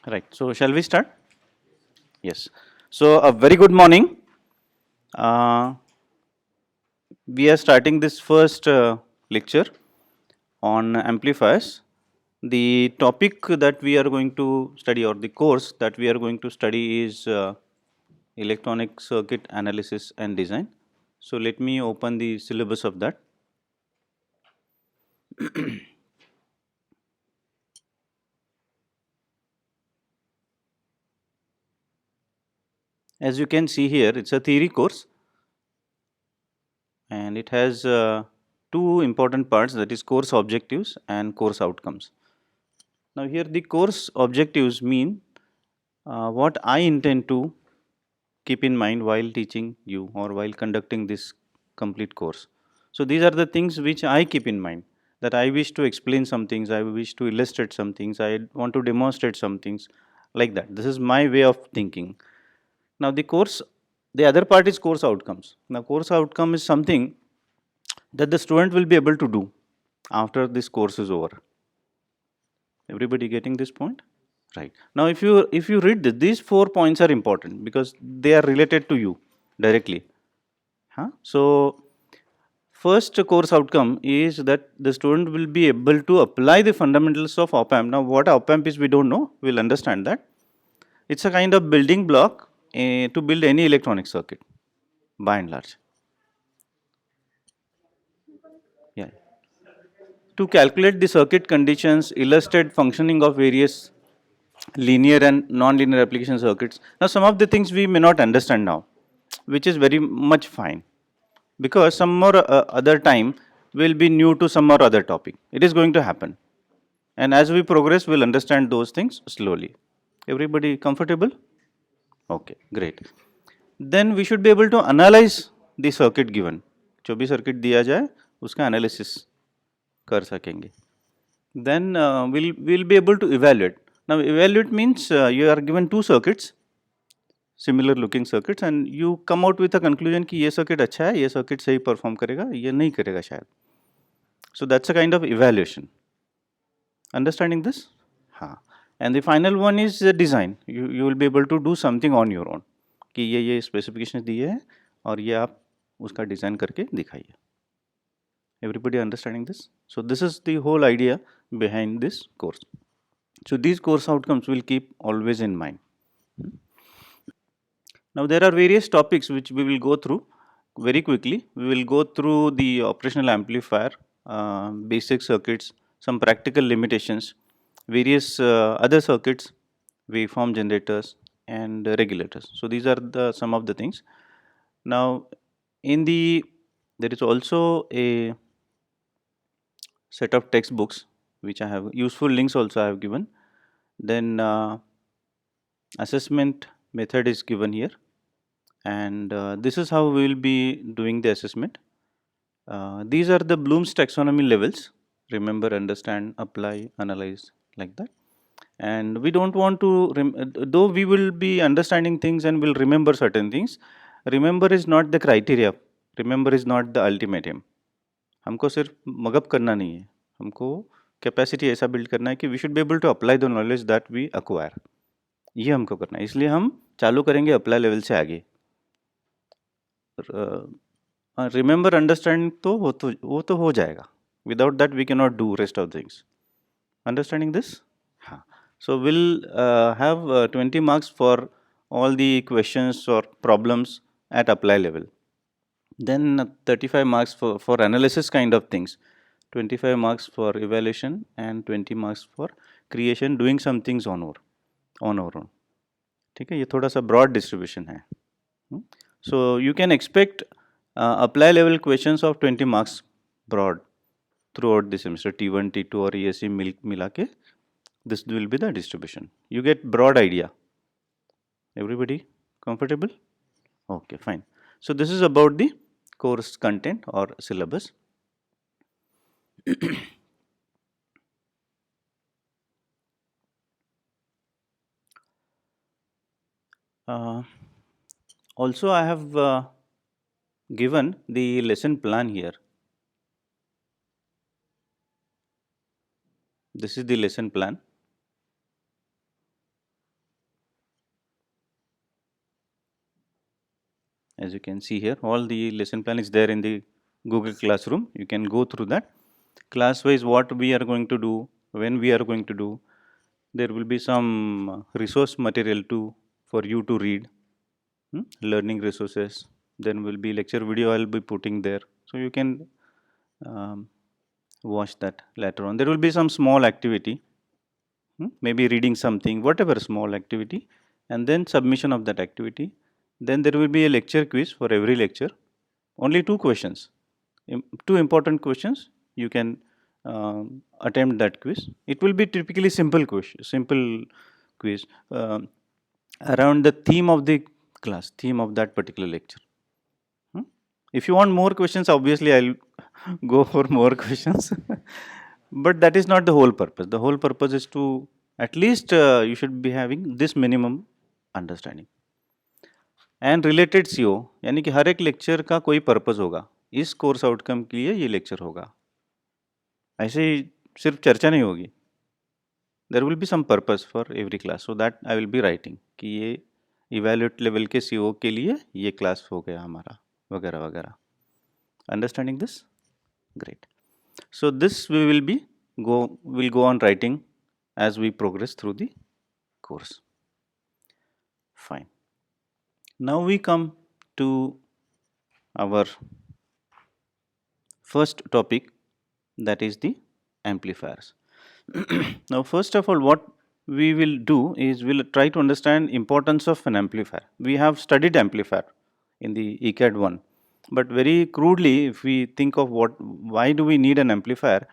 Right. So, shall we start? Yes. So, a very good morning. Uh, we are starting this first lecture on amplifiers. The topic that we are going to study, or the course that we are going to study, is electronic circuit analysis and design. So, let me open the syllabus of that. As you can see here, it's a theory course and it has two important parts, that is course objectives and course outcomes. Now, here the course objectives mean what I intend to keep in mind while teaching you or while conducting this complete course. So, these are the things which I keep in mind, that I wish to explain some things, I wish to illustrate some things, I want to demonstrate some things, like that. This is my way of thinking. Now, the other part is course outcomes. Now, course outcome is something that the student will be able to do after this course is over. Everybody getting this point? Right. Now, if you read this, these 4 points are important because they are related to you directly. Huh? So, first course outcome is that the student will be able to apply the fundamentals of op amp. Now, what op amp is, we don't know. We'll understand that. It's a kind of building block to build any electronic circuit, by and large. Yeah. To calculate the circuit conditions, illustrate functioning of various linear and non-linear application circuits. Now, some of the things we may not understand now, which is very much fine, because some more other time will be new to some or other topic. It is going to happen, and as we progress, we'll understand those things slowly. Everybody comfortable? Okay, great. Then we should be able to analyze the circuit given. जो भी circuit दिया जाए, उसका analysis कर सकेंगे. Then we'll be able to evaluate. Now, evaluate means you are given two circuits, similar looking circuits, and you come out with a conclusion कि ये circuit अच्छा है, ये circuit सही perform करेगा, ये नहीं करेगा शायद. So, that's a kind of evaluation. Understanding this? हाँ. And the final one is design. You will be able to do something on your own. कि ये specifications दिए हैं और ये आप उसका design करके दिखाइए. Everybody understanding this? So, this is the whole idea behind this course. So, these course outcomes will keep always in mind. Now, there are various topics which we will go through very quickly. We will go through the operational amplifier, basic circuits, some practical limitations, various other circuits, waveform generators, and regulators. So, these are some of the things. Now, there is also a set of textbooks which I have, useful links also I have given. Then assessment method is given here, and this is how we will be doing the assessment. These are the Bloom's taxonomy levels. Remember, understand, apply, analyze, like that. And we don't want to, though we will be understanding things and will remember certain things, remember is not the criteria, remember is not the ultimate aim. हमको सिर्फ mug up करना नहीं है, हमको capacity ऐसा build करना है कि we should be able to apply the knowledge that we acquire. ये हमको करना है, इसलिए हम चालू करेंगे अप्लाई लेवल से आगे. रिमेंबर अंडरस्टैंडिंग तो वो तो हो जाएगा. Without that we can not do rest of things. Understanding this? हाँ. So, we'll have 20 marks for all the questions or problems at apply level. Then 35 marks for analysis kind of things. 25 marks for evaluation and 20 marks for creation, doing some things on our own. ठीक है, ये थोड़ा सा broad distribution है. So, you can expect apply level questions of 20 marks broad throughout the semester, T1, T2 और ESE मिला के. This will be the distribution. You get broad idea. Everybody comfortable? Okay, fine. So, this is about the course content or syllabus. Also, I have given the lesson plan here. This is the lesson plan. as you can see here. All the lesson plan is there in the Google Classroom. You can go through that. Class wise, what we are going to do, when we are going to do. There will be some resource material too for you to read, learning resources. Then will be lecture video I'll be putting there, so you can um, watch that later on. There will be some small activity, maybe reading something, whatever small activity, and then submission of that activity. Then there will be a lecture quiz for every lecture. Only two questions, two important questions. You can attempt that quiz. It will be typically simple question, simple quiz around the theme of the class, theme of that particular lecture. If you want more questions, obviously I'll go for more questions. But that is not the whole purpose. The whole purpose is to at least you should be having this minimum understanding. And related सी हो, यानी कि हर एक lecture का कोई purpose होगा, इस course outcome के लिए ये लेक्चर होगा, ऐसे ही सिर्फ चर्चा नहीं होगी. There will be some purpose for every class, so that I will be writing कि ये इवेल्यूएट लेवल के सी के लिए ये क्लास हो गया हमारा, वगैरह वगैरह. Understanding this? Great. So this we will go on writing as we progress through the course. Fine. Now we come to our first topic, that is the amplifiers. Now first of all, what we will do is we'll try to understand importance of an amplifier. We have studied amplifier in the ECAD 1. But very crudely, if we think of why do we need an amplifier,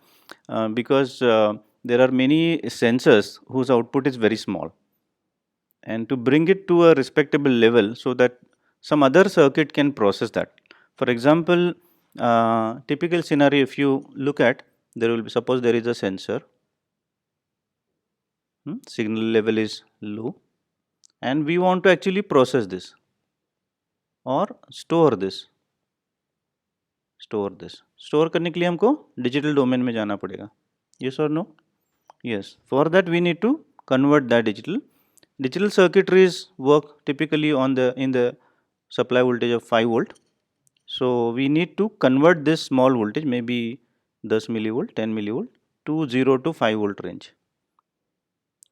because there are many sensors whose output is very small, and to bring it to a respectable level so that some other circuit can process that. For example, typical scenario, if you look at, there will be, suppose there is a sensor, signal level is low, and we want to actually process this or store this. Store करने के लिए हमको digital domain में जाना पड़ेगा. Yes or no? Yes. For that we need to convert that digital circuitries work typically on the in the supply voltage of 5 volt. So we need to convert this small voltage, may be 10 millivolt, 10 millivolt to 0 to 5 volt range.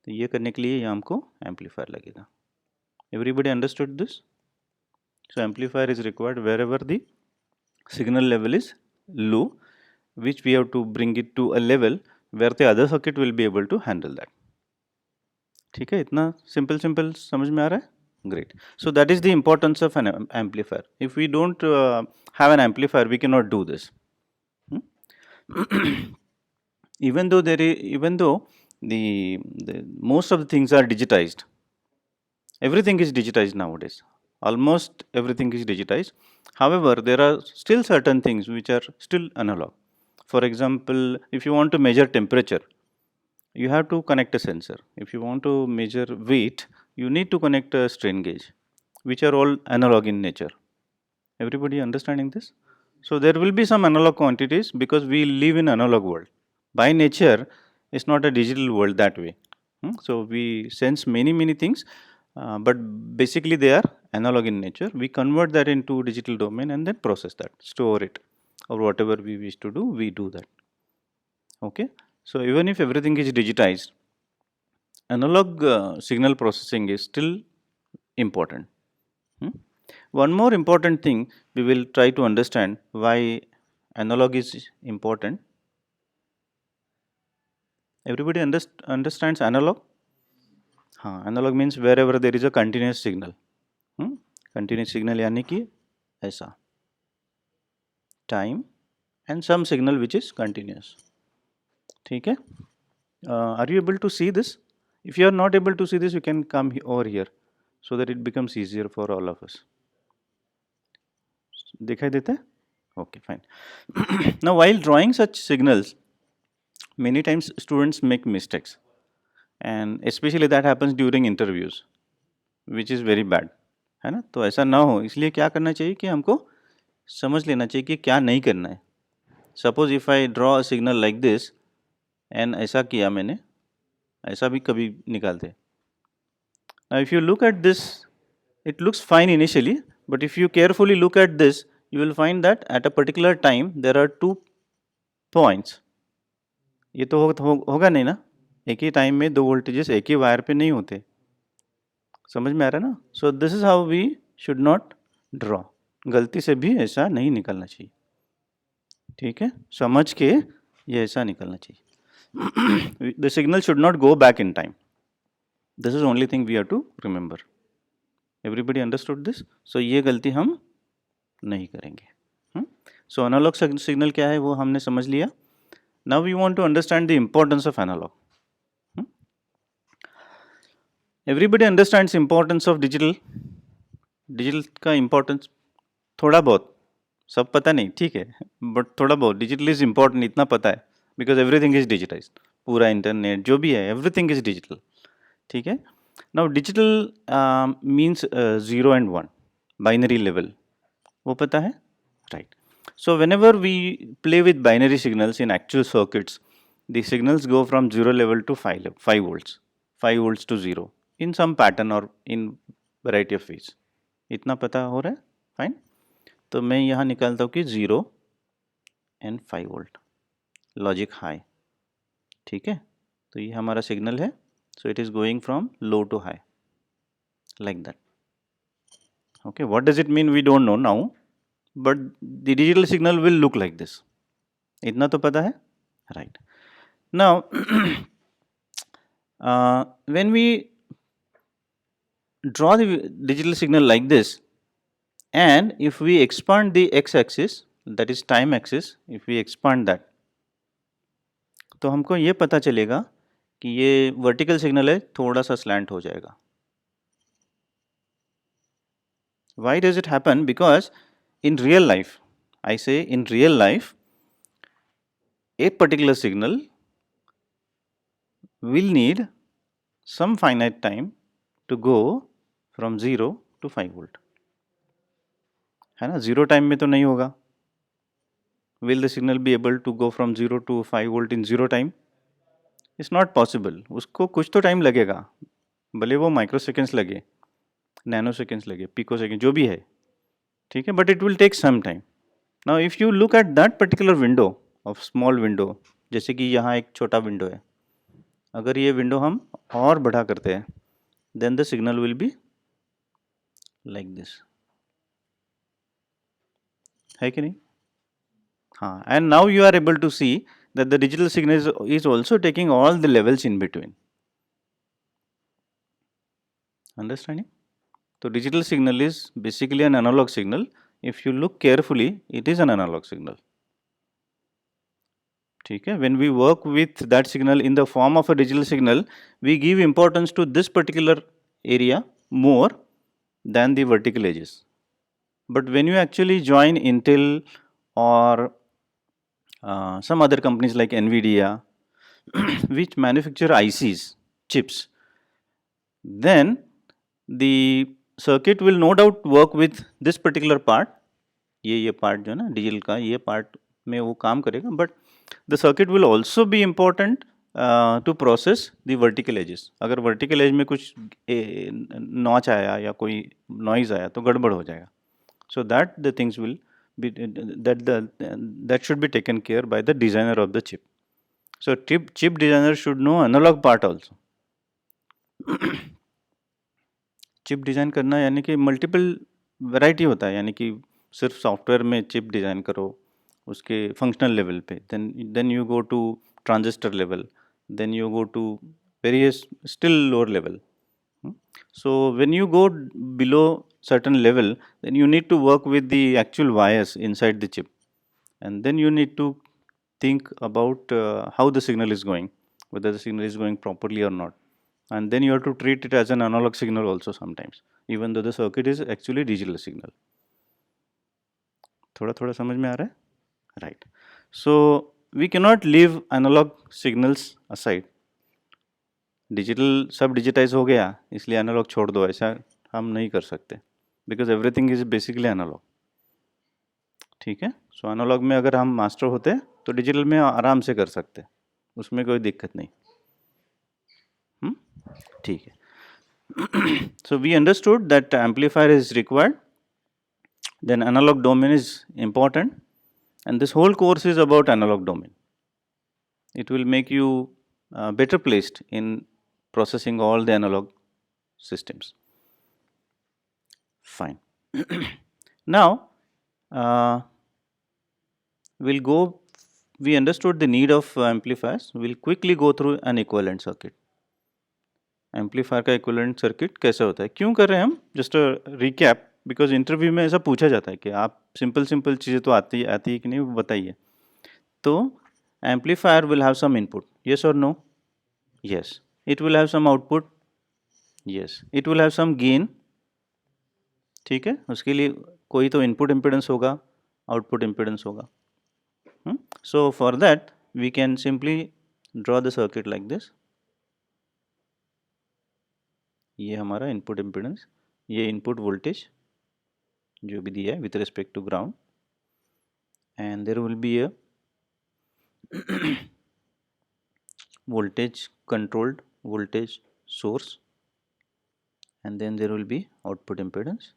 तो ये करने के लिए हमको amplifier लगेगा. Everybody understood this? So amplifier is required wherever the signal level is low, which we have to bring it to a level where the other circuit will be able to handle that. ठीक है, इतना simple समझ में आ रहा है? Great. So that is the importance of an amplifier. If we don't have an amplifier, we cannot do this. Even though the most of the things are digitized, everything is digitized nowadays. Almost everything is digitized. However, there are still certain things which are still analog. For example, if you want to measure temperature, you have to connect a sensor. If you want to measure weight, you need to connect a strain gauge, which are all analog in nature. Everybody understanding this? So there will be some analog quantities because we live in analog world. By nature, it's not a digital world that way. So we sense many things, but basically they are analog in nature. We convert that into digital domain and then process that, store it, or whatever we wish to do, we do that. Okay. So even if everything is digitized, analog signal processing is still important. One more important thing we will try to understand why analog is important. Everybody understands analog? Analog means wherever there is a continuous signal. Continuous signal यानी कि ऐसा time and some signal which is continuous. ठीक है? Are you able to see this? If you are not able to see this, you can come over here so that it becomes easier for all of us. दिखाई देता है? Okay, fine. Now, while drawing such signals, many times students make mistakes, and especially that happens during interviews, which is very bad. है ना? तो ऐसा ना हो, इसलिए क्या करना चाहिए कि हमको समझ लेना चाहिए कि क्या नहीं करना है. Suppose if I draw a signal like this and ऐसा किया मैंने, ऐसा भी कभी निकालते. Now if you look at this, it looks fine initially, But if you carefully look at this, you will find that at a particular time there are 2 points. ये तो होगा नहीं ना, एक ही टाइम में 2 वोल्टेजेस एक ही वायर पे नहीं होते, समझ में आ रहा है ना? So this is how we should not draw, गलती से भी ऐसा नहीं निकलना चाहिए, ठीक है? समझ के ये ऐसा निकलना चाहिए. The signal should not go back in time. This is only thing we have to remember. Everybody understood this? So ये गलती हम नहीं करेंगे. सो एनालॉग सिग्नल क्या है वो हमने समझ लिया. Now we want to understand the importance of analogue. Everybody understands importance of digital. Digital का इंपॉर्टेंस थोड़ा बहुत, सब पता नहीं, ठीक है, बट थोड़ा बहुत डिजिटल इज इम्पॉर्टेंट इतना पता है, बिकॉज एवरीथिंग इज डिजिटाइज. पूरा इंटरनेट जो भी है एवरीथिंग इज डिजिटल, ठीक है. Now digital means 0 and 1 binary level, वो पता है, right? So whenever we play with binary signals in actual circuits, the signals go from 0 level to 5 volts, 5 volts to 0 in some pattern or in variety of ways. इतना पता हो रहा है? Fine. तो मैं यहाँ निकालता हूँ कि 0 and 5 volt, लॉजिक हाई, ठीक है. तो ये हमारा सिग्नल है. So it is going from low to high like that. Okay, what does it mean we don't know now, but the digital signal will look like this. इतना तो पता है, right? Now when we draw the digital signal like this, and if we expand the x-axis, that is time axis, if we expand that, तो हमको ये पता चलेगा कि ये वर्टिकल सिग्नल है, थोड़ा सा स्लैंट हो जाएगा. Why does it happen? Because in real life, I say in real life, a particular signal will need some finite time to go from 0 to 5 volt, है ना? 0 टाइम में तो नहीं होगा. Will the signal be able to go from 0 to 5 volt in 0 time? It's not possible. उसको कुछ तो time लगेगा, भले वो माइक्रो सेकेंड्स लगे, नैनो सेकेंड्स लगे, पिको सेकेंड, जो भी है, ठीक है, but it will take some time. Now if you look at that particular window of small window, जैसे कि यहाँ एक छोटा विंडो है, अगर ये विंडो हम और बड़ा करते हैं, then the signal will be like this, है कि नहीं? हाँ, and now you are able to see that the digital signal is also taking all the levels in between. Understanding? तो digital signal is basically an analogue signal. If you look carefully, it is an analog signal. ठीक है? When we work with that signal in the form of a digital signal, we give importance to this particular area more than the vertical edges. But when you actually join Intel or some other companies like NVIDIA, which manufacture ICs, chips, then the circuit will no doubt work with this particular part. ये part जो है ना digital का, ये part में वो काम करेगा, but the circuit will also be important to process the vertical edges. अगर वर्टिकल एज में कुछ नॉच आया या कोई नॉइज आया तो गड़बड़ हो जाएगा. So that the things will be that should be taken care by the designer of the chip. So chip designer should know analogue part also. Chip design करना यानी कि मल्टीपल वैरायटी होता है, यानी कि सिर्फ सॉफ्टवेयर में चिप डिज़ाइन करो उसके फंक्शनल लेवल पे, then you go to transistor level, then you go to various still lower level. So when you go below certain level, then you need to work with the actual wires inside the chip, and then you need to think about how the signal is going, whether the signal is going properly or not. And then you have to treat it as an analog signal also sometimes, even though the circuit is actually digital signal. थोड़ा थोड़ा समझ में आ रहा है, right? So we cannot leave analog signals aside. Digital सब digitise हो गया इसलिए एनालॉग छोड़ दो, ऐसा हम नहीं कर सकते, because everything is basically analogue. ठीक है? सो एनालॉग में अगर हम मास्टर होते तो डिजिटल में आराम से कर सकते, उसमें कोई दिक्कत नहीं. ठीक है. So we understood that amplifier is required Then analog domain is important, and this whole course is about analog domain. It will make you better placed in processing all the analog systems. Fine. Now we understood the need of amplifiers. We'll quickly go through an equivalent circuit. Amplifier का equivalent circuit कैसे होता है, क्यों कर रहे हैं हम, just recap, because interview में ऐसा पूछा जाता है कि आप सिंपल चीज़ें तो आती है कि नहीं, वो बताइए. तो amplifier will have some input, yes or no? Yes. It will have some output, yes. It will have some gain, ठीक है, उसके लिए कोई तो इनपुट इम्पिडेंस होगा, आउटपुट इम्पिडेंस होगा. So for that we can simply draw the circuit like this. ये हमारा इनपुट इम्पिडेंस, ये इनपुट वोल्टेज जो भी दिया है with respect to ground, and there will be a voltage controlled voltage source, and then there will be output impedance,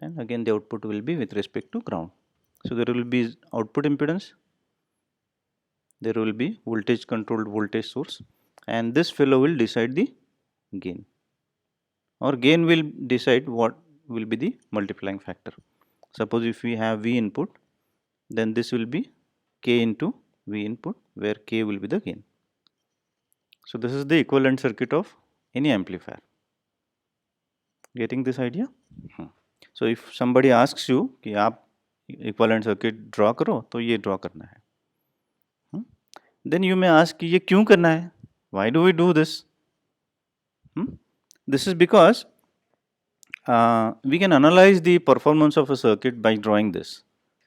and again the output will be with respect to ground. So there will be output impedance, there will be voltage controlled voltage source, and this fellow will decide the gain, or gain will decide what will be the multiplying factor. Suppose if we have V input, then this will be K into V input, where K will be the gain. So this is the equivalent circuit of any amplifier. Getting this idea? So if somebody asks you कि आप equivalent circuit draw करो, तो ये draw करना है. Then you may ask कि ये क्यों करना है? Why do we do this? This is because we can analyze the performance of a circuit by drawing this.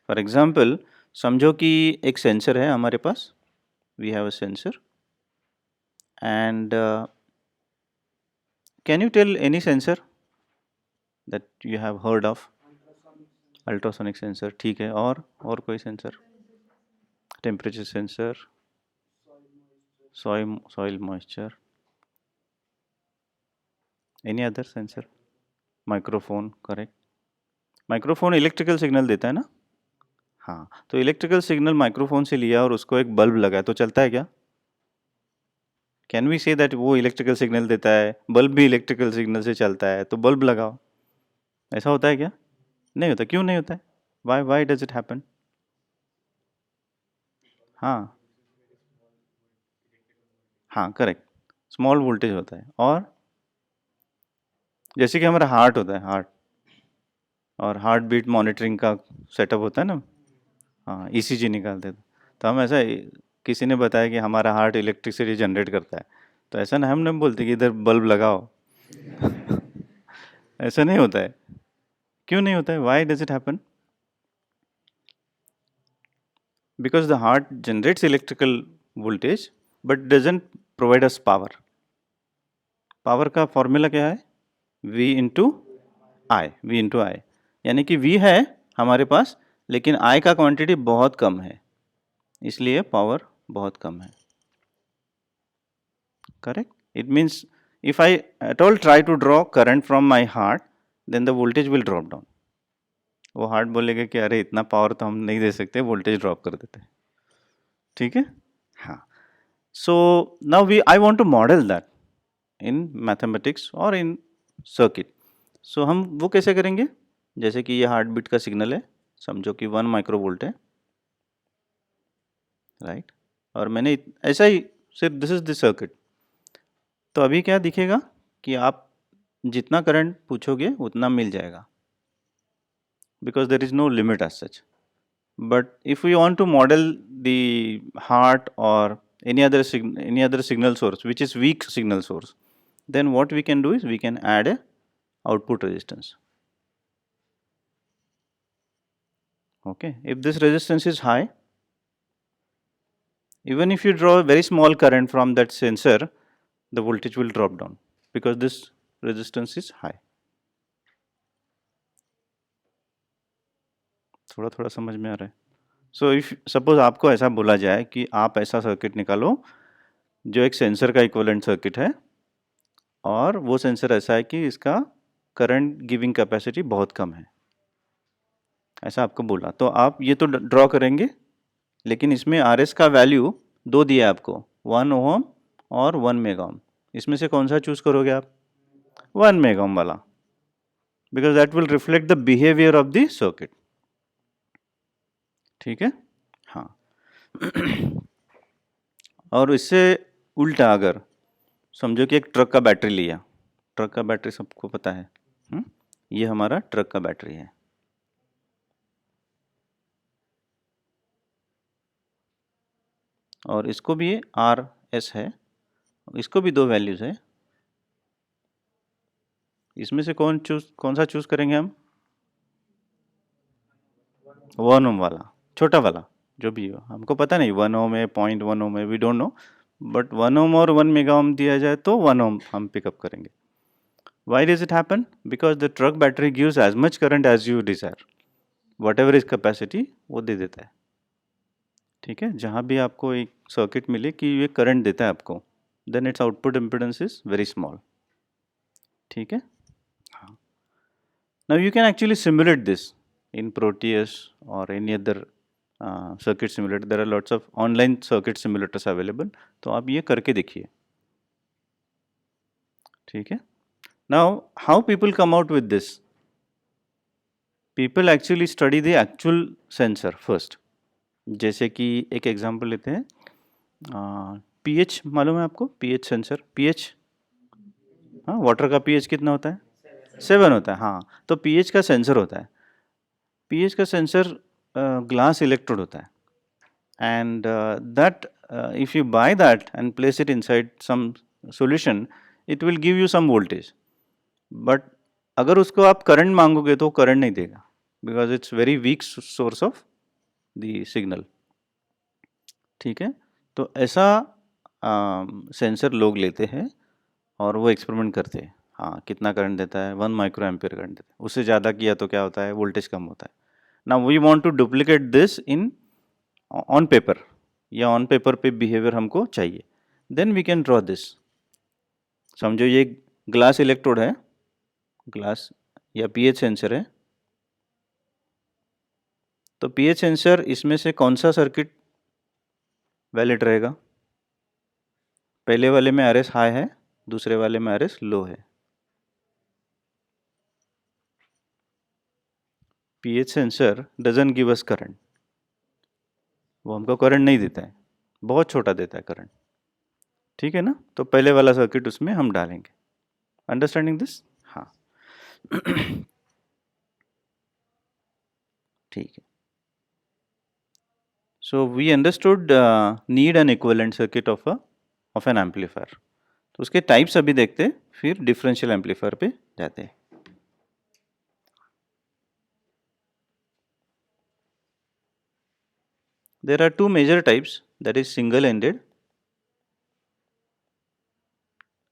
For example, समझो कि एक sensor है हमारे पास. We have a sensor, and can you tell any sensor that you have heard of? Ultrasonic sensor, ठीक है. और कोई sensor? Temperature sensor, soil moisture. Any other sensor? Microphone, correct. Microphone electrical signal देता है ना? हाँ, तो electrical signal microphone से लिया और उसको एक बल्ब लगा तो चलता है क्या? Can we say that वो electrical signal देता है, बल्ब भी electrical signal से चलता है, तो बल्ब लगाओ? ऐसा होता है क्या? नहीं होता. क्यों नहीं होता है? Why does it happen? हाँ, करेक्ट. स्मॉल वोल्टेज होता है. और जैसे कि हमारा हार्ट होता है, हार्ट और हार्ट बीट मॉनिटरिंग का सेटअप होता है ना. हाँ, ECG निकालते थे. तो हम ऐसा, किसी ने बताया कि हमारा हार्ट इलेक्ट्रिसिटी जनरेट करता है, तो ऐसा ना हम नहीं बोलते कि इधर बल्ब लगाओ. ऐसा नहीं होता है. क्यों नहीं होता है? Why does it happen? Because the heart generates electrical voltage but doesn't provide us power. Power का फॉर्मूला क्या है? V into I. यानी कि V है हमारे पास, लेकिन I का क्वांटिटी बहुत कम है, इसलिए पावर बहुत कम है. Correct. It means if I at all try to draw current from my heart, then the voltage will drop down. वो हार्ट बोलेगा कि अरे इतना पावर तो हम नहीं दे सकते, वोल्टेज ड्रॉप कर देते हैं. ठीक है. हाँ. So now I want to model that in mathematics और इन सर्किट. सो हम वो कैसे करेंगे? जैसे कि ये हार्ट बीट का सिग्नल है, समझो कि 1 माइक्रोवोल्ट है, राइट. और मैंने ऐसा ही सिर्फ दिस इज द सर्किट. तो अभी क्या दिखेगा कि आप जितना करंट पूछोगे उतना मिल जाएगा, because there is no limit as such. But if we want to model the heart or any other signal source which is weak signal source, then what we can do is we can add a output resistance. Okay, if this resistance is high, even if you draw a very small current from that sensor, the voltage will drop down because this resistance is high. थोड़ा थोड़ा समझ में आ रहा है. So if suppose आपको ऐसा बोला जाए कि आप ऐसा सर्किट निकालो जो एक सेंसर का इक्विवेलेंट सर्किट है, और वो सेंसर ऐसा है कि इसका करंट गिविंग कैपेसिटी बहुत कम है, ऐसा आपको बोला, तो आप ये तो ड्रॉ करेंगे, लेकिन इसमें आर एस का वैल्यू दो दिया है आपको, 1 ओम और 1 मेगा ओम। इसमें से कौन सा चूज करोगे आप? 1 मेगा ओम वाला, because that will reflect the behaviour of the circuit. ठीक है, हाँ। और इससे उल्टा अगर समझो कि एक ट्रक का बैटरी लिया, ट्रक का बैटरी सबको पता है, ये हमारा ट्रक का बैटरी है। और इसको भी आर एस है, इसको भी दो वैल्यूज है। इसमें से कौन सा चूज करेंगे हम? 1 ओम वाला, छोटा वाला, जो भी हो, हमको पता नहीं 1 ओम है, 0.1 ओम है, वी डोंट नो, बट 1 ओम और 1 मेगा ओम दिया जाए तो 1 ओम हम पिकअप करेंगे। Why does it happen? Because the truck battery gives as much current as you desire. Whatever is capacity वो दे देता है। ठीक है, जहाँ भी आपको एक सर्किट मिले कि ये करंट देता है आपको, then its output impedance is very small. ठीक है, हाँ। Now you can actually simulate this in Proteus और any other circuit simulator. There are lots of online circuit simulators available, तो आप ये करके देखिए। ठीक है, now how people come out with this? People actually study the actual sensor first. जैसे कि एक एग्जांपल लेते हैं, पीएच मालूम है आपको? पीएच सेंसर, पीएच, हाँ, वाटर का पीएच कितना होता है? 7 होता है, हाँ। तो पीएच का सेंसर होता है, पीएच का सेंसर ग्लास इलेक्ट्रोड होता है, and that if you buy that and place it inside some solution, it will give you some voltage, but अगर उसको आप करंट मांगोगे तो करंट नहीं देगा, because it's very weak source of the signal. ठीक है, तो ऐसा सेंसर लोग लेते हैं और वो एक्सपेरिमेंट करते हैं, हाँ कितना करंट देता है, 1 माइक्रो एम्पियर करंट देता है, उससे ज़्यादा किया तो क्या होता है, वोल्टेज कम होता है। Now we want to duplicate this in on paper, या ऑन पेपर पे बिहेवियर हमको चाहिए, then we can draw this. समझो ये ग्लास इलेक्ट्रोड है, ग्लास या पीएच सेंसर है, तो पीएच सेंसर इसमें से कौन सा सर्किट वैलिड रहेगा? पहले वाले में आरएस हाई है, दूसरे वाले में आरएस लो है। PH sensor doesn't give us current, वो हमको करंट नहीं देता है, बहुत छोटा देता है करंट। ठीक है ना, तो पहले वाला सर्किट उसमें हम डालेंगे। Understanding this? हाँ। ठीक है, so we understood need an equivalent circuit of an amplifier. तो उसके टाइप्स अभी देखते, फिर डिफरेंशियल एम्पलीफायर पे जाते हैं। There are two major types, that is single-ended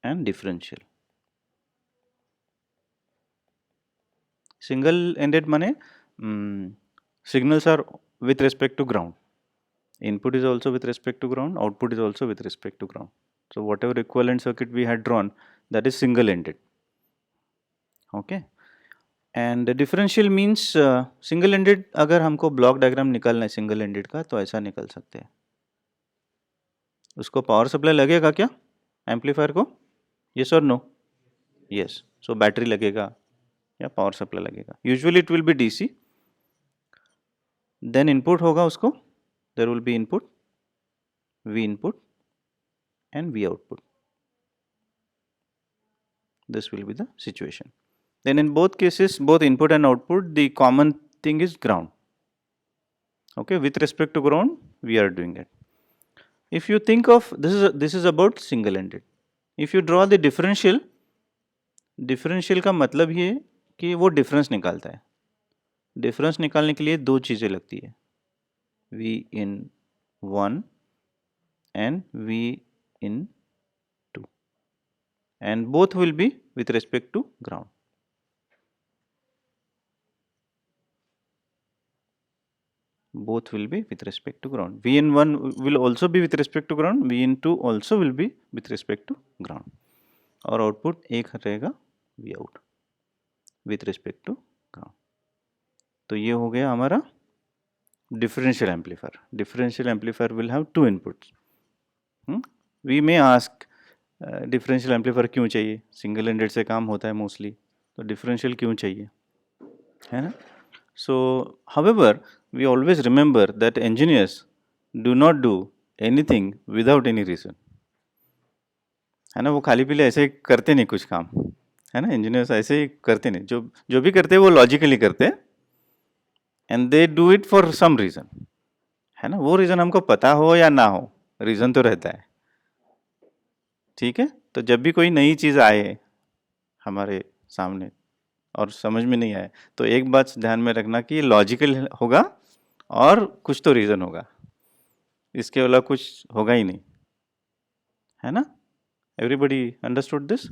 and differential. Single-ended माने signals are with respect to ground. Input is also with respect to ground, output is also with respect to ground. So whatever equivalent circuit we had drawn, that is single-ended. Okay. And differential means single-ended, अगर हमको block diagram निकालना है single-ended का, तो ऐसा निकल सकते हैं। उसको पावर सप्लाई लगेगा क्या एम्पलीफायर को? Yes or no? Yes, so battery लगेगा या पावर सप्लाई लगेगा। Usually it will be DC, then input होगा उसको, there will be input, V input and V output. This will be the situation. Then in both cases, both input and output, the common thing is ground. Okay, with respect to ground we are doing it. If you think of this is about single ended. If you draw the differential, differential का मतलब ये कि वो difference निकालता है। Difference निकालने के लिए दो चीज़ें लगती है, V in 1 and V in 2, and both will be with respect to ground. Both will be with respect to ground. V in 1 will also be with respect to ground, V in 2 also will be with respect to ground. और output एक रहेगा V out with respect to ground. तो ये हो गया हमारा differential amplifier. Differential amplifier will have two inputs. We may ask differential amplifier क्यों चाहिए, सिंगल एंडेड से काम होता है मोस्टली, तो डिफरेंशियल क्यों चाहिए, है ना. So however we always remember that engineers do not do anything without any reason, है ना. वो खाली पीले ऐसे करते नहीं कुछ काम, है ना. इंजीनियर्स ऐसे ही करते नहीं, जो भी करते हैं वो लॉजिकली करते हैं and they do it for some reason, है ना. वो रीजन हमको पता हो या ना हो, रीजन तो रहता है. ठीक है. तो जब भी कोई नई चीज़ आए हमारे सामने और समझ में नहीं आए, तो एक बात ध्यान में रखना कि लॉजिकल होगा और कुछ तो रीज़न होगा, इसके अलावा कुछ होगा ही नहीं, है ना. Everybody understood this,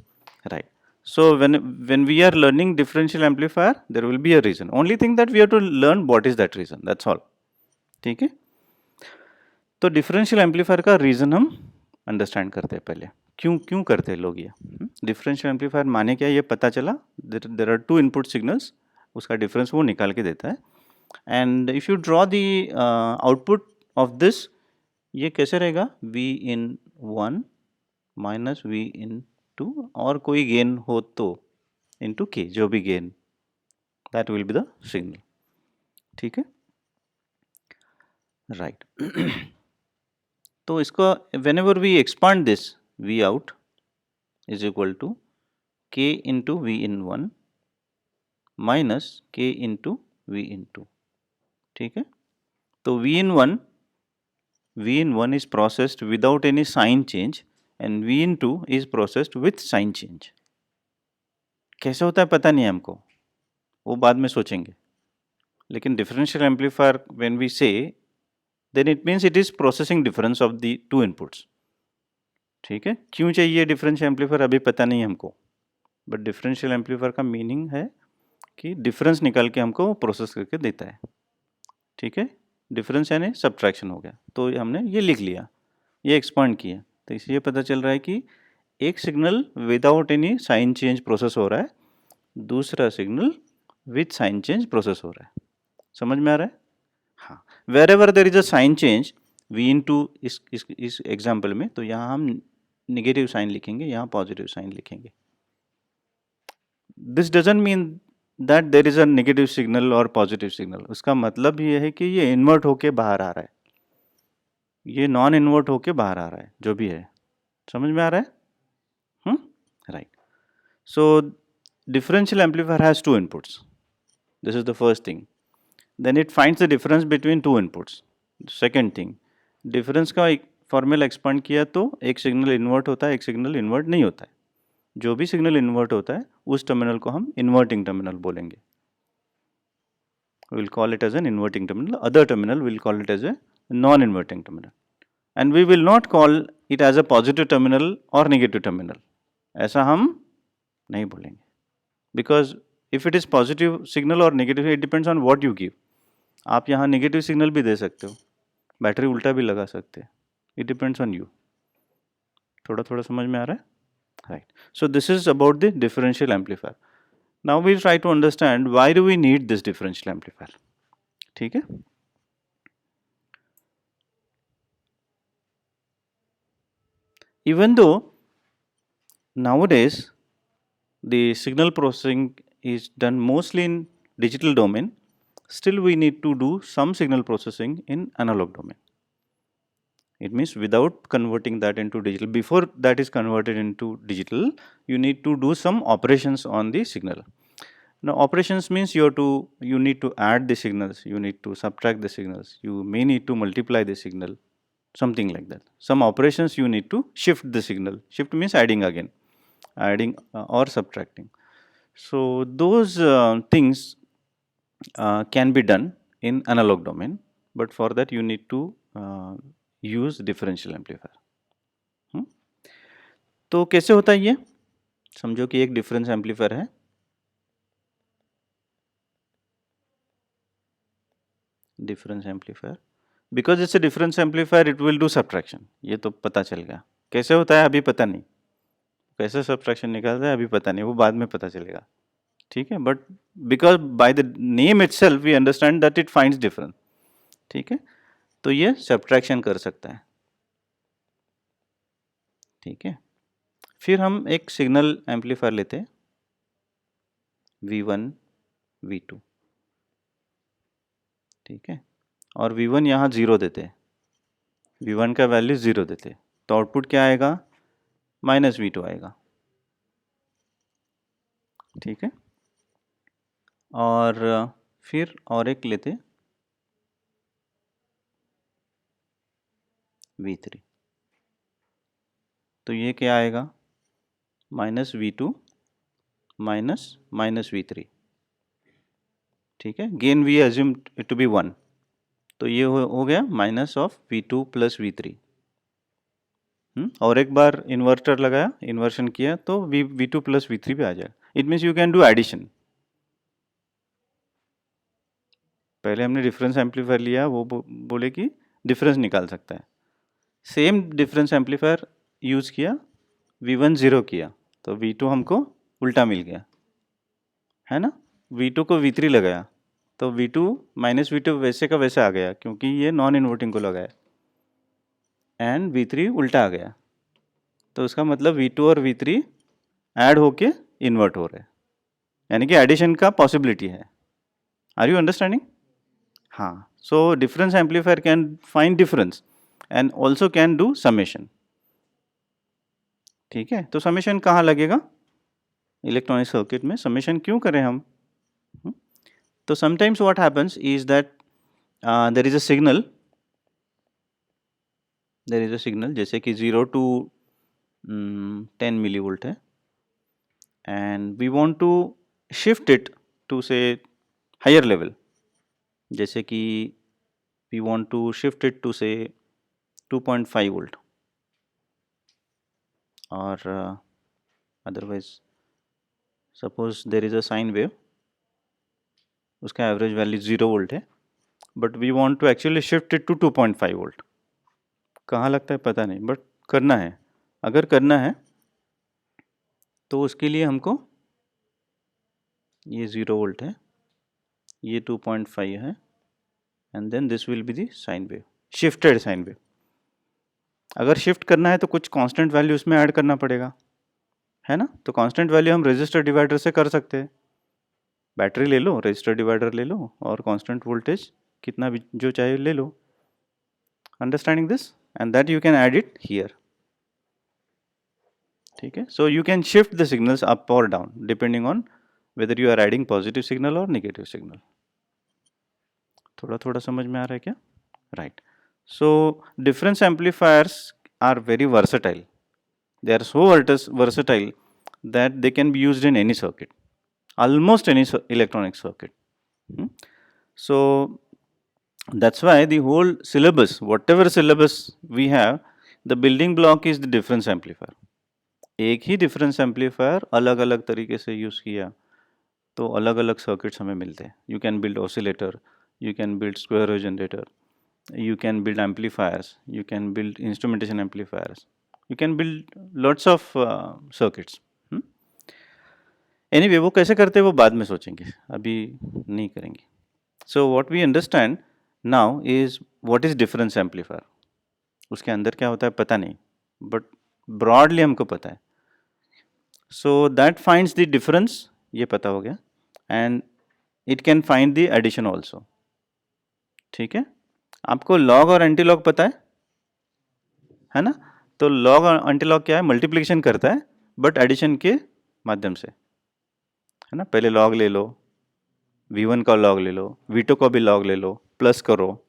right. So when we are learning differential amplifier, there will be a reason. Only thing that we have to learn what is that reason. That's all. ठीक है. तो डिफरेंशियल एम्पलीफायर का reason हम understand करते हैं पहले. क्यों क्यों करते हैं लोग ये. डिफरेंशियल एम्पलीफायर माने क्या, ये पता चला there are two input signals, उसका डिफरेंस वो निकाल के देता है. And if you draw the output of this, ये कैसे रहेगा, V in 1 minus V in 2, और कोई गेन हो तो इंटू K, जो भी gain, that will be the signal. ठीक है, राइट. तो इसको whenever we expand this, V out is equal to K into V in 1 minus K into V in 2. ठीक है. तो V in 1 is processed without any sign change and V in 2 is processed with sign change. कैसे होता है पता नहीं है हमको, वो बाद में सोचेंगे. लेकिन डिफरेंशियल एम्पलीफायर व्हेन वी से, then it means it is processing difference of the two inputs. ठीक है. क्यों चाहिए डिफरेंशियल एम्पलीफायर अभी पता नहीं है हमको, बट डिफरेंशियल एम्पलीफायर का मीनिंग है कि डिफरेंस निकाल के हमको प्रोसेस करके देता है. ठीक है. डिफरेंस यानी सब्ट्रैक्शन हो गया, तो हमने ये लिख लिया, ये एक्सपांड किया, तो इससे ये पता चल रहा है कि एक signal without any sign change process हो रहा है, दूसरा signal with sign change process हो रहा है. समझ में आ रहा है. हाँ. Wherever there is a sign change, V into इस एग्जाम्पल में, तो यहाँ हम नेगेटिव साइन लिखेंगे, यहाँ पॉजिटिव साइन लिखेंगे. This doesn't mean that there is a negative signal और पॉजिटिव सिग्नल. उसका मतलब ये है कि ये इन्वर्ट होके बाहर आ रहा है, ये नॉन इन्वर्ट होके बाहर आ रहा है, जो भी है. समझ में आ रहा है. Right. So differential amplifier has to inputs. This is the first thing. Then it finds the difference between two inputs. Second thing, difference का एक फॉर्मूला एक्सपांड किया तो एक सिग्नल इन्वर्ट होता है, एक सिग्नल इन्वर्ट नहीं होता है. जो भी सिग्नल इन्वर्ट होता है उस टर्मिनल को हम इन्वर्टिंग टर्मिनल बोलेंगे. We'll call it as an inverting terminal. Other terminal we'll call it as a non-inverting terminal. And we will not call it as a positive terminal or negative terminal. ऐसा हम नहीं बोलेंगे. Because if it is positive signal or negative, it depends on what you give. आप यहाँ negative signal भी दे सकते हो, battery उल्टा भी लगा सकते हैं. It depends on you. थोड़ा थोड़ा समझ में आ रहा है. Right. So this is about the differential amplifier. Now we try to understand why do we need this differential amplifier. ठीक है. Even though nowadays the signal processing is done mostly in digital domain, still we need to do some signal processing in analog domain. It means without converting that into digital, before that is converted into digital, you need to do some operations on the signal. Now operations means you need to add the signals, you need to subtract the signals, you may need to multiply the signal, something like that. Some operations you need to shift the signal. Shift means adding again, adding or subtracting. So those things can be done in analog domain, but for that you need to use differential amplifier. तो कैसे होता है ये, समझो कि एक difference amplifier है, difference amplifier, because it's a difference amplifier it will do subtraction. ये तो पता चल गया. कैसे होता है अभी पता नहीं, कैसे सब्ट्रैक्शन निकालता है अभी पता नहीं, वो बाद में पता चलेगा. ठीक है, but because by the name itself we understand that it finds difference, ठीक है, तो ये सब्ट्रैक्शन कर सकता है, ठीक है। फिर हम एक सिग्नल एम्पलीफायर लेते हैं V1 V2, ठीक है, और V1 यहाँ 0 देते हैं, V1 का वैल्यू 0 देते हैं, तो आउटपुट क्या आएगा, -V2 आएगा, ठीक है। और फिर और एक लेते V3, तो ये क्या आएगा, -V2 -V3, ठीक है, gain we assume it to be 1, तो ये हो गया -V2 + V3। और एक बार इन्वर्टर लगाया, इन्वर्शन किया, तो V2 + V3 भी आ जाएगा। It means you can do addition. पहले हमने डिफरेंस एम्पलीफायर लिया, वो बोले कि डिफरेंस निकाल सकता है, सेम डिफरेंस एम्पलीफायर यूज़ किया, V1 0 किया, तो V2 हमको उल्टा मिल गया, है ना। V2 को V3 लगाया, तो V2 -V2 वैसे का वैसे आ गया, क्योंकि ये नॉन इन्वर्टिंग को लगाया, एंड V3 उल्टा आ गया, तो उसका मतलब V2 और V3 ऐड होके इन्वर्ट हो रहे हैं, यानी कि एडिशन का पॉसिबिलिटी है। Are you understanding? हाँ, so difference amplifier can find difference and also can do summation, ठीक है। तो समेशन कहाँ लगेगा, इलेक्ट्रॉनिक सर्किट में समेशन क्यों करें हम? तो sometimes what happens is that there is a signal, जैसे कि 0 to 10 millivolt है, and we want to shift it to say higher level, जैसे कि we want to shift it to say 2.5 volt, और otherwise suppose there is a sine wave, उसका average value 0 volt है, but we want to actually shift it to 2.5 volt. कहाँ लगता है पता नहीं, बट करना है। अगर करना है तो उसके लिए हमको, ये 0 वोल्ट है, ये 2.5 है, and then this will be the sine wave, shifted sine wave. अगर शिफ्ट करना है तो कुछ कांस्टेंट वैल्यू उसमें ऐड करना पड़ेगा, है ना। तो कांस्टेंट वैल्यू हम रेजिस्टर डिवाइडर से कर सकते हैं, बैटरी ले लो, रेजिस्टर डिवाइडर ले लो, और कांस्टेंट वोल्टेज कितना भी जो चाहिए ले लो, understanding this, and that you can add it here, ठीक है। So you can shift the signals up or down depending on whether you are adding positive signal or negative signal. थोड़ा थोड़ा समझ में आ रहा है क्या? Right. So difference amplifiers are very versatile, they are so versatile that they can be used in any circuit, almost any electronic circuit. So that's why the whole syllabus, whatever syllabus we have, the building block is the difference amplifier. एक ही difference amplifier अलग अलग तरीके से use किया तो अलग अलग circuits हमें मिलते हैं। You can build oscillator, you can build square wave generator, you can build amplifiers, you can build instrumentation amplifiers, you can build lots of circuits. Anyway, वो कैसे करते हैं वो बाद में सोचेंगे, अभी नहीं करेंगे। So what we understand now is what is difference amplifier. उसके अंदर क्या होता है पता नहीं, but broadly हमको पता है। So that finds the difference, ये पता हो गया, and it can find the addition also, ठीक है। आपको लॉग और एंटी लॉग पता है ना। तो लॉग और एंटी लॉग क्या है, मल्टीप्लिकेशन करता है बट एडिशन के माध्यम से, है ना। पहले लॉग ले लो, V1 का लॉग ले लो, V2 का भी लॉग ले लो, प्लस करो,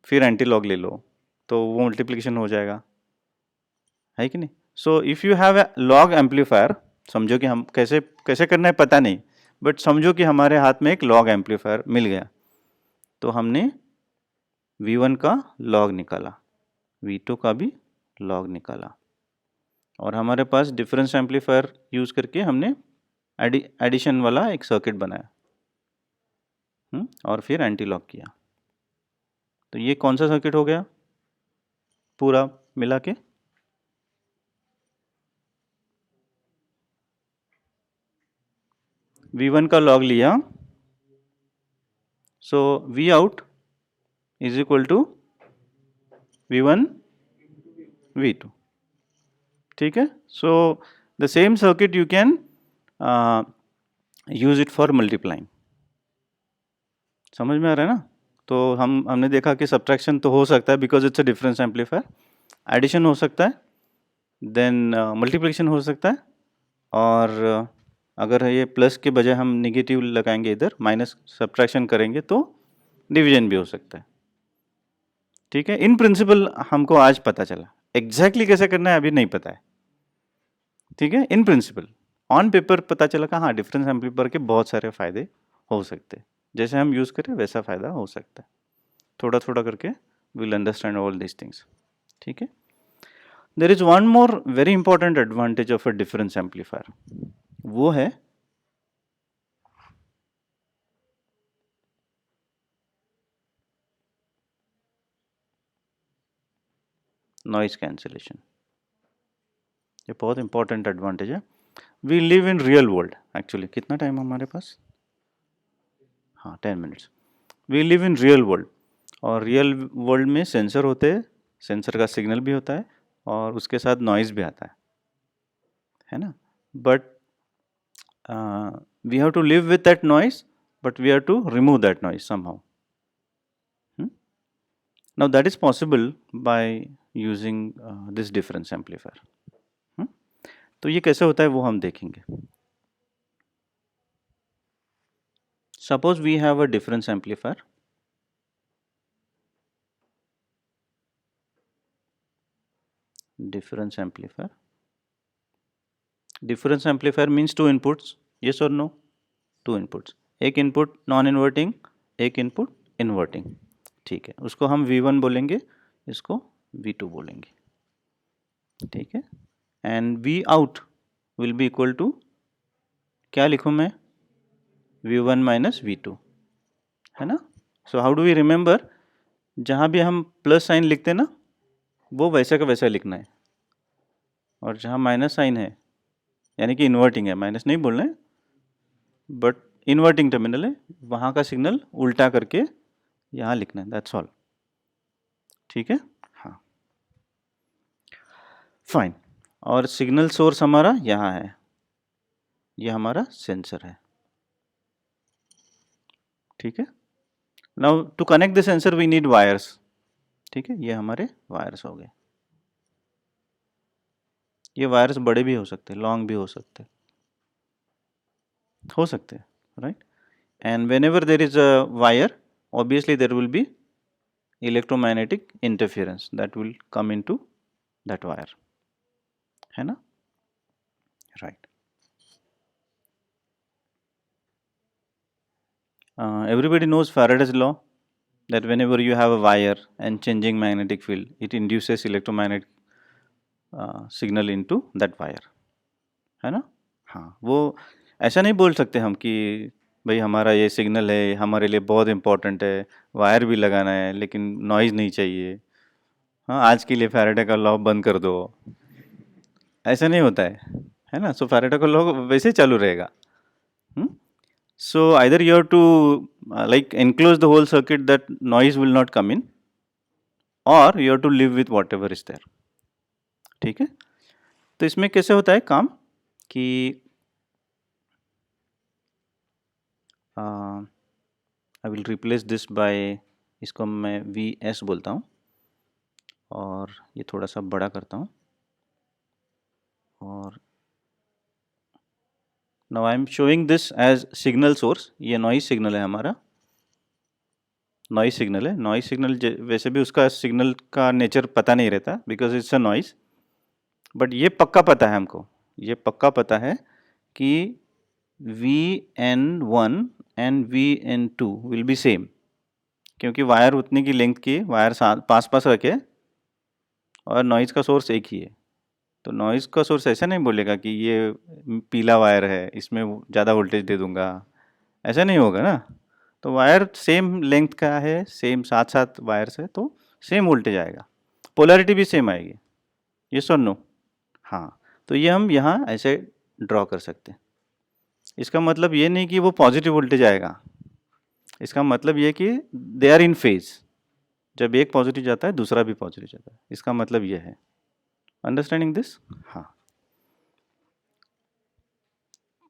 फिर एंटी लॉग ले लो, तो वो मल्टीप्लिकेशन हो जाएगा, है कि नहीं। So if you have a log amplifier, समझो कि हम कैसे कैसे करना है पता नहीं, बट समझो कि हमारे हाथ में एक लॉग एम्पलीफायर मिल गया, तो हमने V1 का लॉग निकाला, V2 का भी लॉग निकाला, और हमारे पास डिफरेंस एम्पलीफायर यूज़ करके हमने एडिशन वाला एक सर्किट बनाया, और फिर एंटी लॉक किया। तो ये कौन सा सर्किट हो गया पूरा मिला के? V1 का लॉग लिया, so V out is equal to V1 V2, ठीक है. So the same circuit you can use it for multiplying. समझ में आ रहा है ना. तो हमने देखा कि सब्ट्रैक्शन तो हो सकता है because it's a difference amplifier, addition हो सकता है, देन मल्टीप्लिकेशन हो सकता है, और अगर ये प्लस के बजाय हम नेगेटिव लगाएंगे इधर, माइनस सब्ट्रैक्शन करेंगे तो डिवीजन भी हो सकता है. ठीक है. इन प्रिंसिपल हमको आज पता चला, एग्जैक्टली कैसे करना है अभी नहीं पता है. ठीक है. इन प्रिंसिपल ऑन पेपर पता चला कि हाँ डिफरेंस एम्पलीफायर के बहुत सारे फायदे हो सकते हैं, जैसे हम यूज़ करें वैसा फ़ायदा हो सकता है. थोड़ा थोड़ा करके will understand all this things. ठीक है. There is one more very important advantage of a difference amplifier, वो है नॉइज कैंसिलेशन. ये बहुत इंपॉर्टेंट एडवांटेज है. We live in real world. Actually कितना टाइम हमारे पास? हाँ 10 minutes. We live in real world, और रियल वर्ल्ड में सेंसर होते हैं, सेंसर का सिग्नल भी होता है और उसके साथ नॉइज़ भी आता है ना. But we have to live with that noise, but we have to remove that noise somehow. Now that is possible by using this difference amplifier. तो ये कैसे होता है वो हम देखेंगे. Suppose we have a difference amplifier. Difference amplifier. Difference amplifier means two inputs. Yes or no? Two inputs. एक input non inverting, एक इनपुट इन्वर्टिंग. ठीक है. उसको हम V1 बोलेंगे, इसको V2 बोलेंगे. ठीक है. And V out will be equal to, क्या लिखूँ मैं? V1 माइनस V2, है ना. So how do we remember? जहाँ भी हम प्लस साइन लिखते हैं ना, वो वैसा का वैसा लिखना है, और जहाँ माइनस साइन है यानी कि इन्वर्टिंग है, माइनस नहीं बोलना है बट इन्वर्टिंग टर्मिनल है, वहाँ का सिग्नल उल्टा करके यहाँ लिखना है. That's all. ठीक है. हाँ फाइन. और सिग्नल सोर्स हमारा यहाँ है, ये हमारा सेंसर है. ठीक है. Now to connect the sensor we need wires. ठीक है. ये हमारे वायर्स हो गए. ये वायर्स बड़े भी हो सकते हैं, लॉन्ग भी हो सकते हैं, right. And when ever there is a wire, obviously there will be electromagnetic interference that will come into that wire, है ना. right. Everybody knows Faraday's law, that whenever you have a wire and changing magnetic field, it induces electromagnetic signal into that wire, है ना. हाँ, वो ऐसा नहीं बोल सकते हम कि भाई हमारा ये सिग्नल है, हमारे लिए बहुत इम्पोर्टेंट है, वायर भी लगाना है लेकिन नॉइज़ नहीं चाहिए. हाँ, आज के लिए फैराडे का लॉ बंद कर दो, ऐसा नहीं होता है ना. सो फैराडे का लॉ वैसे ही चालू रहेगा. So either you have to like enclose the whole circuit that noise will not come in, or you have to live with whatever is there. ठीक है. तो इसमें कैसे होता है काम कि I will replace this by, इसको मैं VS बोलता हूँ और ये थोड़ा सा बड़ा करता हूँ. और now I am showing this as signal source. ये नॉइज सिग्नल है हमारा, नॉइज सिग्नल है. नॉइज सिग्नल वैसे भी उसका सिग्नल का नेचर पता नहीं रहता because it's a noise, but ये पक्का पता है हमको, ये पक्का पता है कि VN1 and VN2 will be same, क्योंकि वायर उतनी की लेंथ की वायर पास पास रखे और नॉइज़ का सोर्स एक ही है. तो नॉइज़ का सोर्स ऐसा नहीं बोलेगा कि ये पीला वायर है, इसमें ज़्यादा वोल्टेज दे दूंगा, ऐसा नहीं होगा ना. तो वायर सेम लेंथ का है, सेम साथ साथ वायर्स है, तो सेम वोल्टेज आएगा, पोलैरिटी भी सेम आएगी. ये सुन नो. हाँ, तो ये हम यहाँ ऐसे ड्रॉ कर सकते हैं. इसका मतलब ये नहीं कि वो पॉजिटिव वोल्टेज आएगा, इसका मतलब ये कि दे आर इन फेज। जब एक पॉजिटिव जाता है दूसरा भी पॉजिटिव जाता है, इसका मतलब ये है। Understanding this? हाँ।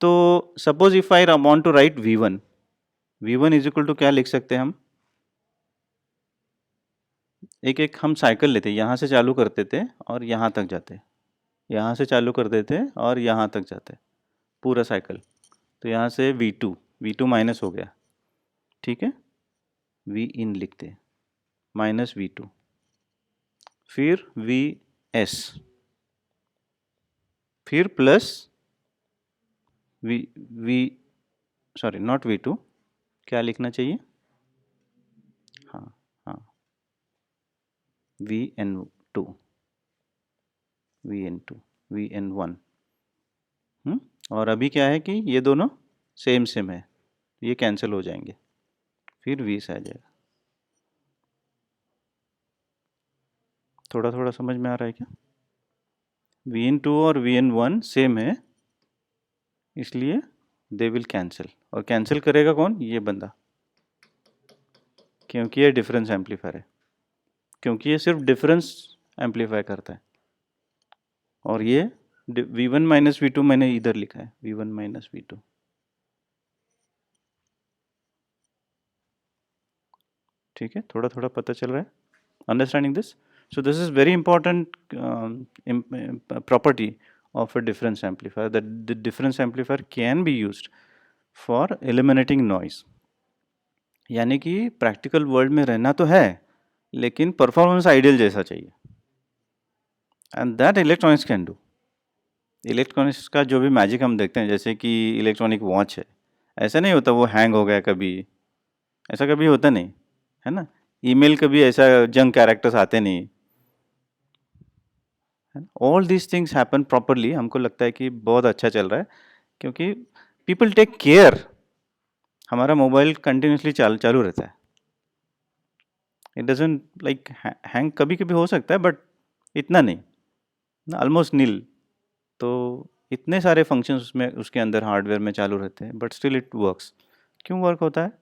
तो suppose if I want to write V1, V1 is equal to क्या लिख सकते हैं हम? एक एक हम साइकिल लेते, यहाँ से चालू करते थे और यहाँ तक जाते, यहाँ से चालू करते थे और यहाँ तक जाते, पूरा साइकिल। तो यहाँ से V2, V2 माइनस हो गया, ठीक है, V इन लिखते माइनस V2, फिर VS, फिर plus V sorry not V2, क्या लिखना चाहिए? हाँ हाँ, VN2, VN2, VN1। और अभी क्या है कि ये दोनों सेम सेम है, ये कैंसिल हो जाएंगे, फिर 20 आ जाएगा। थोड़ा थोड़ा समझ में आ रहा है क्या? VN2 और VN1 सेम है, इसलिए दे विल कैंसिल। और कैंसिल करेगा कौन? ये बंदा, क्योंकि ये डिफरेंस एम्पलीफायर है, क्योंकि ये सिर्फ डिफरेंस एम्पलीफाई करता है। और ये V1 माइनस V2 मैंने इधर लिखा है, V1 माइनस V2। ठीक है, थोड़ा थोड़ा पता चल रहा है? Understanding this? So this is very important property of a difference amplifier, that the difference amplifier can be used for eliminating noise. यानी कि प्रैक्टिकल वर्ल्ड में रहना तो है, लेकिन परफॉर्मेंस आइडियल जैसा चाहिए, and that electronics can do. Electronics का जो भी मैजिक हम देखते हैं, जैसे कि इलेक्ट्रॉनिक वॉच है, ऐसा नहीं होता वो हैंग हो गया कभी, ऐसा कभी होता नहीं है ना। ईमेल कभी ऐसा जंक कैरेक्टर्स आते नहीं, all these things happen properly. हमको लगता है कि बहुत अच्छा चल रहा है, क्योंकि पीपल टेक केयर। हमारा मोबाइल कंटिन्यूसली चालू रहता है, इट डजंट लाइक हैंग, कभी कभी हो सकता है बट इतना नहीं, ऑलमोस्ट नील। तो इतने सारे फंक्शंस उसमें, उसके अंदर हार्डवेयर में चालू रहते हैं, बट स्टिल इट वर्क्स। क्यों वर्क होता है?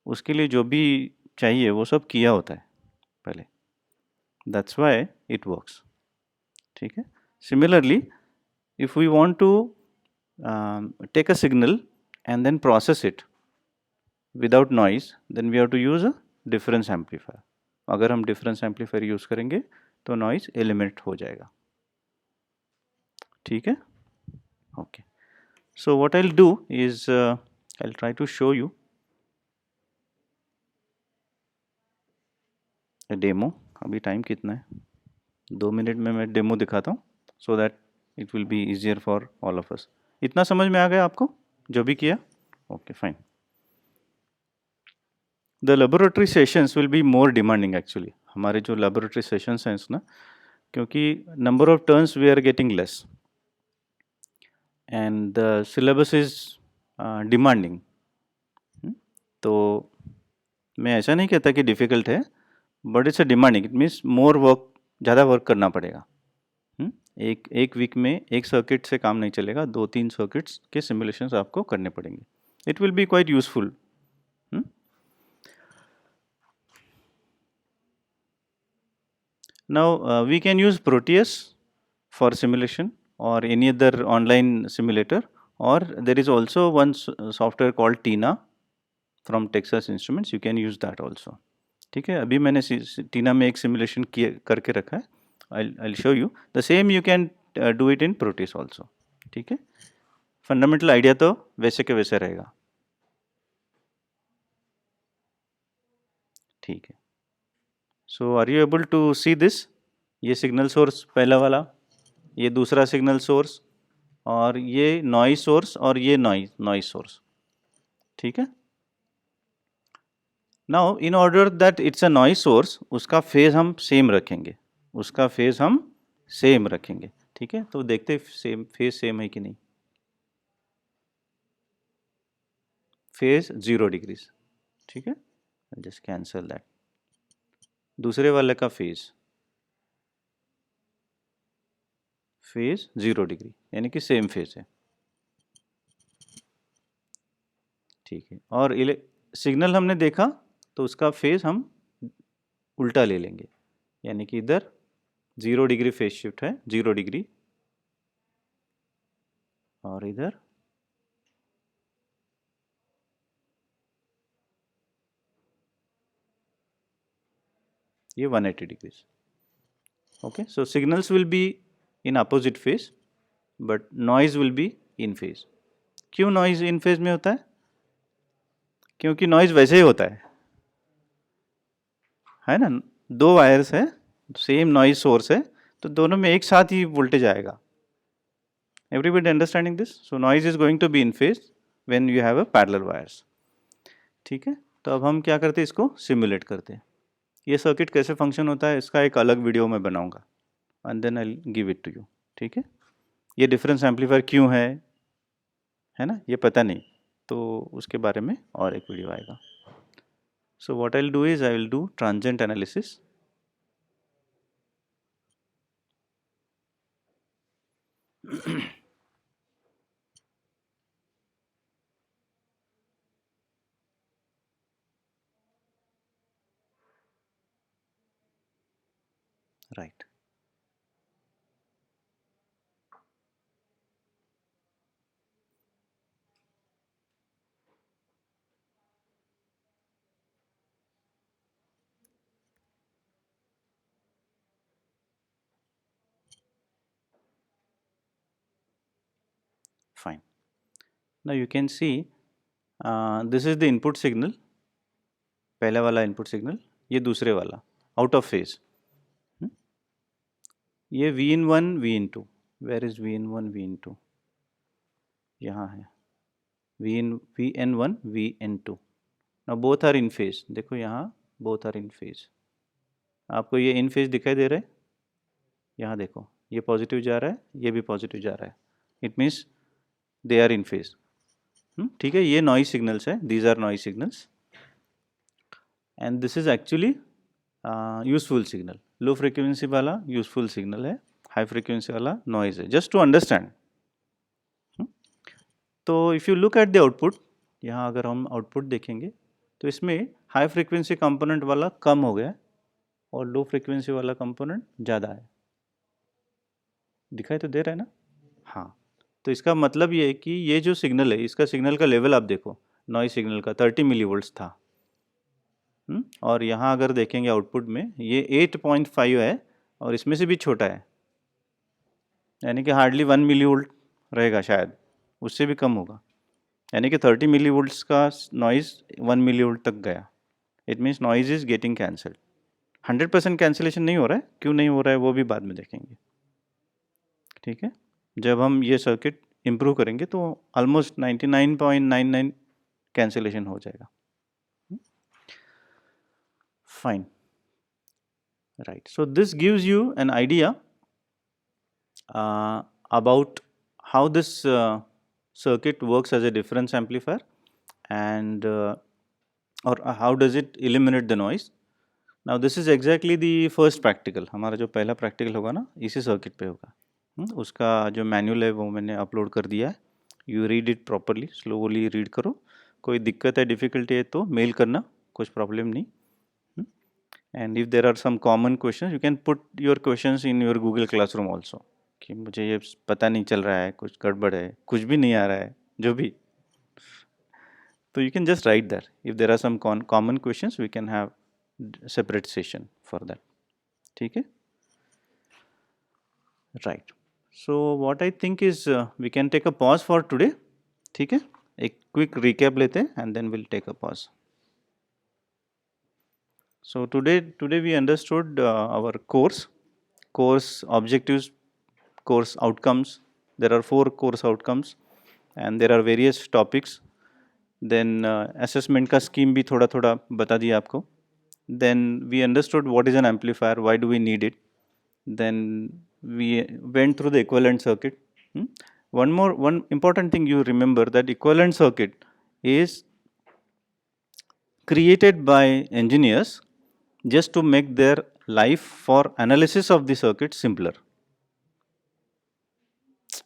उसके लिए जो भी चाहिए वो सब किया होता है पहले, दैट्स वाई इट वर्क्स। ठीक है, similarly if we want to take a signal and then process it without noise, then we have to use a difference amplifier. अगर हम difference amplifier use करेंगे तो noise eliminate हो जाएगा। ठीक है, okay. So what I'll do is I'll try to show you a demo. अभी time कितना है? 2 मिनट में मैं डेमो दिखाता हूँ, so that it will be easier for all of us. इतना समझ में आ गया आपको जो भी किया? Okay, fine. The laboratory sessions will be more demanding actually. हमारे जो laboratory sessions हैं ना, क्योंकि number of turns we are getting less and the syllabus is demanding. तो मैं ऐसा नहीं कहता कि difficult है, but it's a demanding. It means more work, ज़्यादा वर्क करना पड़ेगा। एक वीक में एक सर्किट से काम नहीं चलेगा, 2-3 सर्किट्स के सिमुलेशंस आपको करने पड़ेंगे। It will B quite useful. Now we can use Proteus for simulation or any other online simulator, or there is also one software called Tina from Texas Instruments. You can use that also. ठीक है, अभी मैंने टीना में एक simulation करके रखा है, I'll show you. The same you can do it in Proteus also. ठीक है, फंडामेंटल आइडिया तो वैसे के वैसे रहेगा। ठीक है, so are you able to see this? ये सिग्नल सोर्स पहला वाला, ये दूसरा सिग्नल सोर्स, और ये नॉइज सोर्स, और ये नॉइज सोर्स। ठीक है, now in order that it's a noise source, उसका फेज हम सेम रखेंगे, उसका फेज हम सेम रखेंगे। ठीक है, तो देखते सेम फेज सेम है कि नहीं। Phase 0 degrees. ठीक है, जस्ट कैंसल दैट। दूसरे वाले का फेज 0 डिग्री, यानी कि सेम फेज है। ठीक है, और सिग्नल हमने देखा तो उसका फेज हम उल्टा ले लेंगे, यानी कि इधर 0 डिग्री फेज शिफ्ट है, 0 डिग्री, और इधर ये 180 degrees. Okay, so signals will be in opposite phase but noise will be in phase. क्यों noise in phase में होता है? क्योंकि noise वैसे ही होता है ना, दो वायर्स है, सेम नॉइज सोर्स है, तो दोनों में एक साथ ही वोल्टेज आएगा. Everybody understanding this? So noise is going to be in phase when you have a parallel wires. ठीक है, तो अब हम क्या करते हैं, इसको सिमुलेट करते हैं. ये सर्किट कैसे फंक्शन होता है इसका एक अलग वीडियो में बनाऊंगा, and then I give it to you. ठीक है, ये डिफरेंस एम्पलीफायर क्यों है ना, ये पता नहीं, तो उसके बारे में और एक वीडियो आएगा. So what I will do is I will do transient analysis. Right. Fine. Now you can see this is the input signal, पहला वाला input signal, ये दूसरे वाला out of phase. ये V in1 V in2, where is V in1 V in2, यहाँ है Vn1 Vn2. Now both are in phase. देखो यहाँ both are in phase. आपको ये in phase दिखाई दे रहा है, यहाँ देखो ये पॉजिटिव जा रहा है, ये भी पॉजिटिव जा रहा है, it means they are in phase. ठीक है, ये नॉइज सिग्नल्स है, these are noise signals, and this is actually useful signal. Low frequency वाला यूजफुल सिग्नल है, हाई फ्रिक्वेंसी वाला नॉइज है, जस्ट टू अंडरस्टैंड. तो if you look at the output, यहाँ अगर हम आउटपुट देखेंगे तो इसमें हाई फ्रिक्वेंसी कंपोनेंट वाला कम हो गया और लो फ्रिक्वेंसी वाला कंपोनेंट ज़्यादा है. दिखाई तो दे रहा है ना? हाँ, तो इसका मतलब ये है कि ये जो सिग्नल है, इसका सिग्नल का लेवल आप देखो, नॉइज सिग्नल का 30 मिलीवोल्ट्स था. और यहाँ अगर देखेंगे आउटपुट में ये 8.5 है और इसमें से भी छोटा है, यानी कि हार्डली 1 मिलीवोल्ट रहेगा, शायद उससे भी कम होगा. यानी कि 30 मिलीवोल्ट्स का नॉइज 1 मिलीवोल्ट तक गया. It means noise is getting cancelled. 100% cancellation नहीं हो रहा है, क्यों नहीं हो रहा है वो भी बाद में देखेंगे. ठीक है, जब हम ये सर्किट इम्प्रूव करेंगे तो ऑलमोस्ट 99.99 कैंसिलेशन हो जाएगा. Fine. Right, so this gives you an idea about how this circuit works as a difference amplifier, and or how does it eliminate the noise. Now this is exactly the first practical. हमारा जो पहला practical होगा ना, इसी circuit पे होगा. उसका जो manual है वो मैंने upload कर दिया है. You read it properly, slowly read करो. कोई दिक्कत है, difficulty है तो mail करना, कुछ problem नहीं. And if there are some common questions, you can put your questions in your Google Classroom also. कि मुझे ये पता नहीं चल रहा है, कुछ गड़बड़ है, कुछ भी नहीं आ रहा है, जो भी, तो you can just write there. If there are some common questions, we can have separate session for that. ठीक है, right. So what I think is we can take a pause for today. ठीक है, एक quick recap लेते हैं and then we'll take a pause. So today we understood our course objectives, course outcomes. There are 4 course outcomes and there are various topics. Then assessment का scheme भी थोड़ा थोड़ा बता दिया आपको. Then we understood what is an amplifier, why do we need it. Then we went through the equivalent circuit. One important thing you remember, that equivalent circuit is created by engineers just to make their life for analysis of the circuit simpler.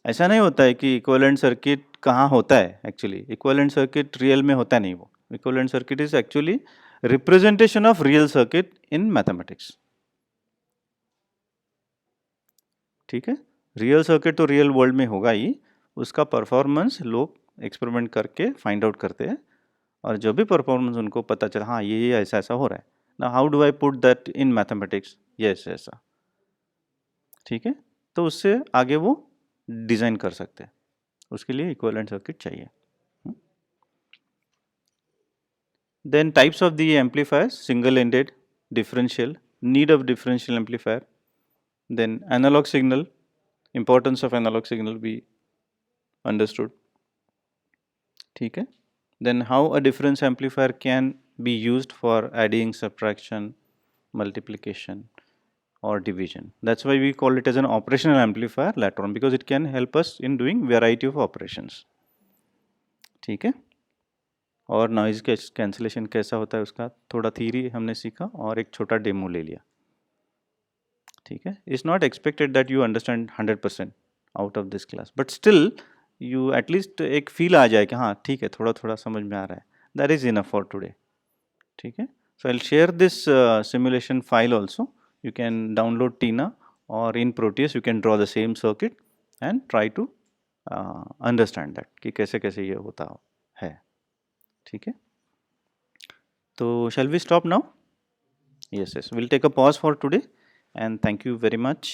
ऐसा नहीं होता है कि equivalent circuit कहाँ होता है actually. Equivalent circuit real में होता नहीं वो. Equivalent circuit is actually representation of real circuit in mathematics. ठीक है. रियल सर्किट तो रियल वर्ल्ड में होगा ही, उसका परफॉर्मेंस लोग एक्सपेरिमेंट करके फाइंड आउट करते हैं, और जो भी परफॉर्मेंस उनको पता चला हाँ ये ऐसा ऐसा हो रहा है ना, how do I put that in mathematics, yes ऐसा. ठीक है. तो उससे आगे वो डिज़ाइन कर सकते हैं. उसके लिए इक्विवेलेंट सर्किट चाहिए. Then types of the amplifier, single ended, differential, need of differential amplifier, then analog signal, importance of analog signal be understood. ठीक है. Then how a difference amplifier can be used for adding, subtraction, multiplication or division. That's why we call it as an operational amplifier later on, because it can help us in doing variety of operations. ठीक है. और noise cancellation कैसा होता है उसका थोड़ा theory हमने सीखा और एक छोटा डेमो ले लिया. ठीक है. It's not expected that you understand 100% out of this class, but still you at least एक फील आ जाए कि हाँ ठीक है थोड़ा थोड़ा समझ में आ रहा है. That is enough for today. ठीक है. So I will share this simulation file also. You can download TINA, और in Proteus you can draw the same circuit and try to understand that कि कैसे कैसे ये होता है. ठीक है. तो shall we stop now? Yes, yes. We'll take a pause for today, and thank you very much.